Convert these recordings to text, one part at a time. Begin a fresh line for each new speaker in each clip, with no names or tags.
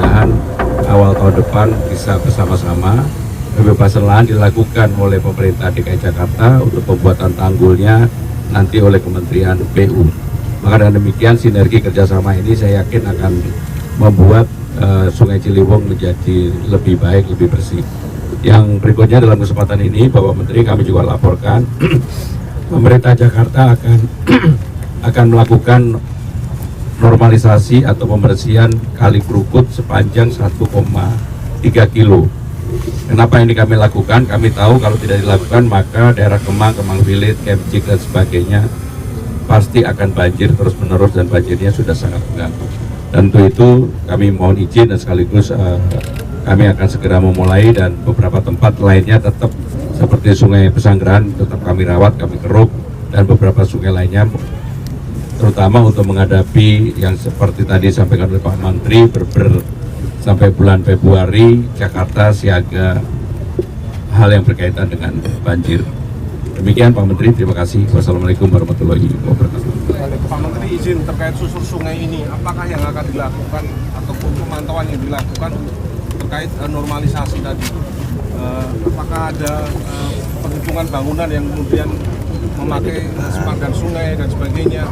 mudah-mudahan awal tahun depan bisa bersama-sama. Pembebasan lahan dilakukan oleh pemerintah DKI Jakarta untuk pembuatan tanggulnya nanti oleh Kementerian PU. Maka dengan demikian sinergi kerjasama ini saya yakin akan membuat Sungai Ciliwung menjadi lebih baik, lebih bersih. Yang berikutnya dalam kesempatan ini Bapak Menteri kami juga laporkan pemerintah Jakarta akan melakukan normalisasi atau pembersihan Kali Krukut sepanjang 1,3 kilo. Kenapa ini kami lakukan? Kami tahu kalau tidak dilakukan maka daerah Kemang, Kemang Village, Kemcik dan sebagainya pasti akan banjir terus-menerus dan banjirnya sudah sangat mengganggu. Dan untuk itu kami mohon izin dan sekaligus kami akan segera memulai dan beberapa tempat lainnya tetap seperti Sungai Pesanggerahan tetap kami rawat, kami keruk dan beberapa sungai lainnya terutama untuk menghadapi yang seperti tadi sampaikan oleh Pak Menteri sampai bulan Februari Jakarta siaga hal yang berkaitan dengan banjir. Demikian Pak Menteri, terima kasih. Wassalamualaikum warahmatullahi wabarakatuh.
Pak Menteri izin terkait susur sungai ini, apakah yang akan dilakukan ataupun pemantauan yang dilakukan terkait normalisasi tadi? Apakah ada penghitungan bangunan yang kemudian memakai sepadan sungai dan sebagainya?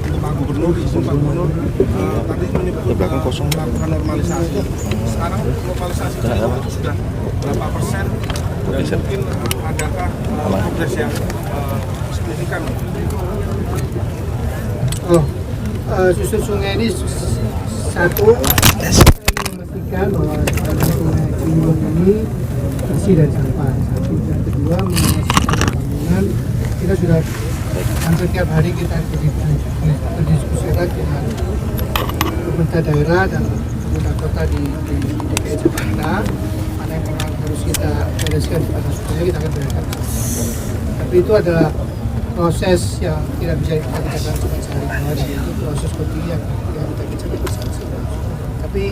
Untuk Pak Gubernur, izin Pak Gubernur tadi menyebut melakukan normalisasi. Sekarang normalisasi itu sudah berapa persen dan mungkin adakah progres yang signifikan?
Susur sungai ini satu, memastikan bahwa sungai Ciliwung ini bersih dari sampah. Satu, dan kedua memastikan bangunan kita sudah hampir tiap hari kita berdiskusikan dengan pemerintah daerah dan pemerintah kota di DKI Jakarta mana yang memang harus kita bereskan di batas sungai kita akan bereskan. Tapi itu adalah proses yang tidak bisa kita kerjakan cuma sehari dua dan itu proses kontinu yang kita kerjakan bersama-sama. Tapi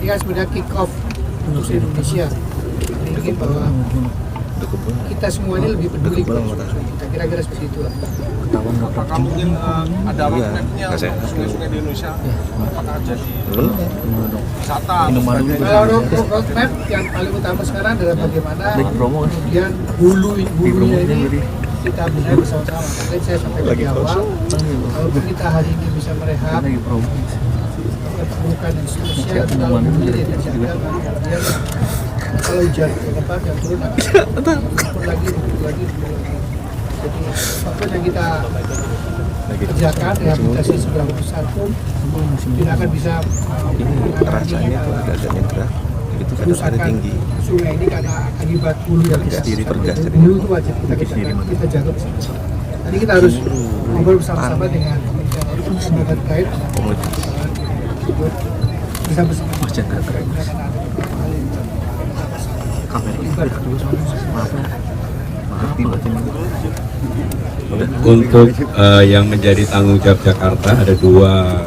ini kan sebenarnya kick off untuk seluruh Indonesia. Ini ingin bahwa kita semua ini lebih peduli pada kita, kira-kira seperti itu.
Apakah mungkin ada roadmap-nya sungai-sungai di Indonesia? Apakah jadi wisata?
Kalau roadmap yang paling utama sekarang adalah bagaimana kemudian hulunya ini kita benar bersama-sama. Tadi saya sampaikan di awal, kalau kita hari ini bisa merehab, bukan seterusnya, kalau hulunya tidak jaga, kemudian kalau hujan lebat yang turun lagi. Jadi apapun yang kita kerjakan rehabilitasi seberapa besar pun tidak akan bisa kerusakan sungai ini karena akibat hulu yang tidak. Hulu itu wajib kita jaga bersama. Jadi kita harus ngobrol bersama-sama dengan lembaga terkait bisa bersama.
Untuk yang menjadi tanggung jawab Jakarta ada dua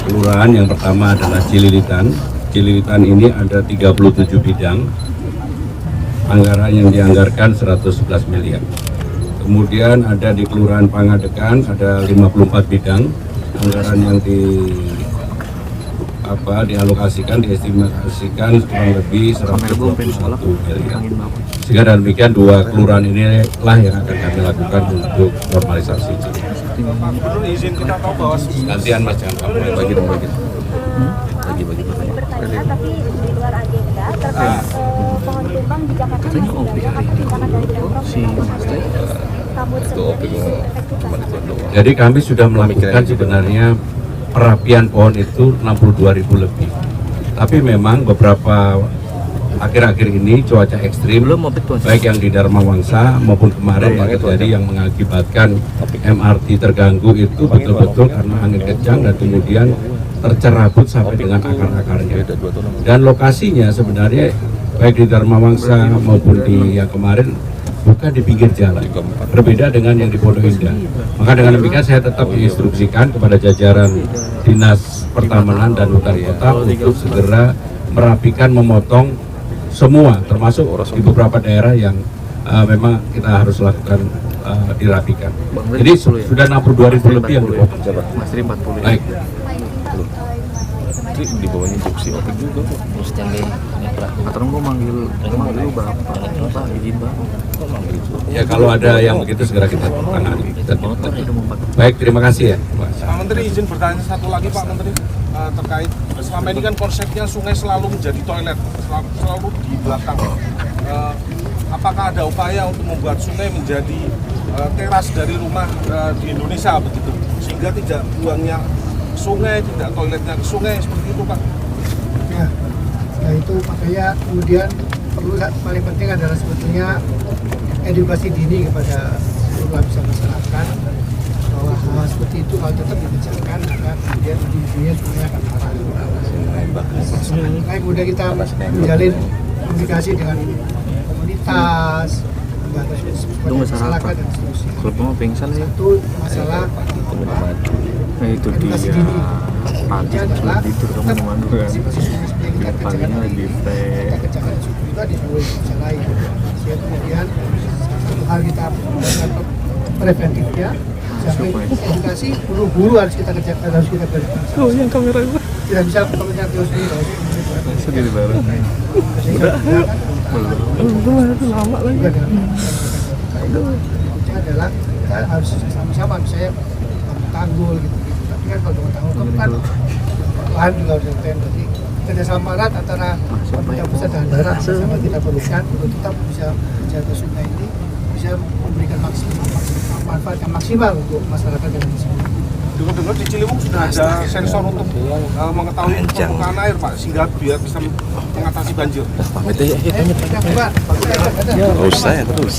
kelurahan. Yang pertama adalah Cililitan. Cililitan ini ada 37 bidang. Anggaran yang dianggarkan 111 miliar. Kemudian ada di Kelurahan Pangadekan ada 54 bidang. Anggaran yang dialokasikan, diestimasikan kurang lebih 121 miliar. Sehingga dan demikian dua kelurahan inilah yang akan kami lakukan untuk normalisasi.
Pak Gubernur izin kita tahu bahwa
Gantian Mas, jangan bagi pertanyaan.
Tapi di luar agenda terkait pohon tumbang di Jakarta masih banyak. Apa tindakan dari Pemprov kabut sendiri efektif?
Jadi kami sudah melakukan sebenarnya perapian pohon itu 62.000 lebih. Tapi memang beberapa akhir-akhir ini cuaca ekstrim, baik yang di Dharma Wangsa maupun kemarin yang terjadi yang mengakibatkan MRT terganggu itu betul-betul karena angin kencang dan kemudian tercerabut sampai dengan akar-akarnya. Dan lokasinya sebenarnya baik di Dharma Wangsa maupun di yang kemarin bukan di pinggir jalan, berbeda dengan yang di Pondok Indah. Maka dengan demikian saya tetap diinstruksikan kepada jajaran Dinas Pertamanan dan Hutan Kota untuk segera merapikan, memotong semua, termasuk di beberapa daerah yang memang kita harus lakukan dirapikan. Jadi sudah 62.000 lebih yang dipotong.
Pak,
Baik.
nanti di bawahnya instruksi OPEC juga kok. Atau mau manggil lu bapak izin bapak.
Ya kalau ada yang begitu segera kita tangani. Baik, terima kasih ya Pak.
Pak Menteri, izin bertanya satu lagi Pak Menteri, terkait selama ini kan konsepnya sungai selalu menjadi toilet, selalu di belakang. Apakah ada upaya untuk membuat sungai menjadi teras dari rumah di Indonesia begitu, sehingga tidak buangnya sungai, tidak toiletnya ke sungai seperti itu Pak?
Ya, nah itu makanya kemudian perlu paling penting adalah sebetulnya edukasi dini kepada seluruh lapisan masyarakat bahwa hal seperti itu kalau tetap dikerjakan maka kemudian ujung-ujungnya sungai akan parah. Nah, kemudian kita menjalin komunikasi dengan komunitas, masyarakat dan seterusnya.
Kalau mau pingsan ya.
Satu masalah
Nah itu
edukasi
dia.
dini.
Nanti
Yang adalah
itu kamu kemana kan?
masing-masing sungai yang kita kerjakan
Palingnya lebih
kita kerjakan juga di seluruh Indonesia lain. Sehingga kemudian satu hal kita melakukan preventifnya, sampai edukasi guru-guru harus kita kerjakan, harus kita berikan.
Oh yang kamera itu.
Tidak bisa pemerintah terus ini
Sedih baru.
belum lama lagi. Itu adalah kita harus sama-sama misalnya tanggul gitu. Tapi kan kalau tanggul kan lahan juga harus dilakukan. Jadi kerjasama erat antara pemerintah pusat dan daerah sama kita perlukan untuk tetap bisa menjaga sungai ini bisa memberikan manfaat yang maksimal untuk masyarakat dan masyarakat.
Dengar-dengar di Ciliwung sudah ada sensor untuk mengetahui permukaan air Pak, sehingga biar bisa mengatasi banjir.
Pamit ya.
Kita buat,
Nggak usah ya terus.